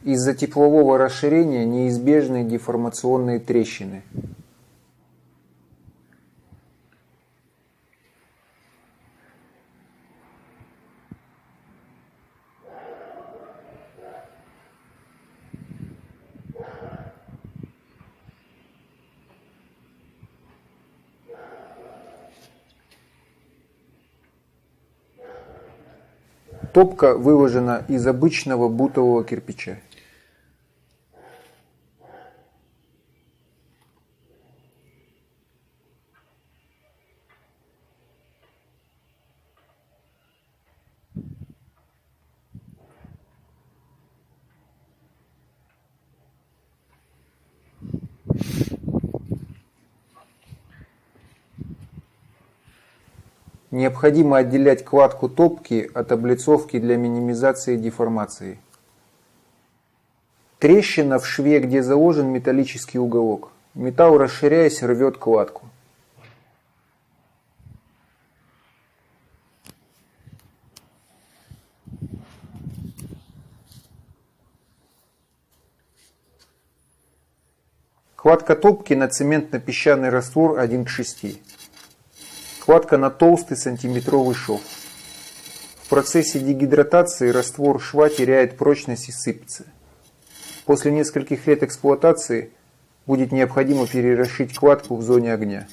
Из-за теплового расширения неизбежны деформационные трещины. Топка выложена из обычного бутового кирпича. Необходимо отделять кладку топки от облицовки для минимизации деформации. Трещина в шве, где заложен металлический уголок. Металл, расширяясь, рвет кладку. Кладка топки на цементно-песчаный раствор 1:6. Кладка на толстый сантиметровый шов. В процессе дегидратации раствор шва теряет прочность и сыпется. После нескольких лет эксплуатации будет необходимо перерошить кладку в зоне огня.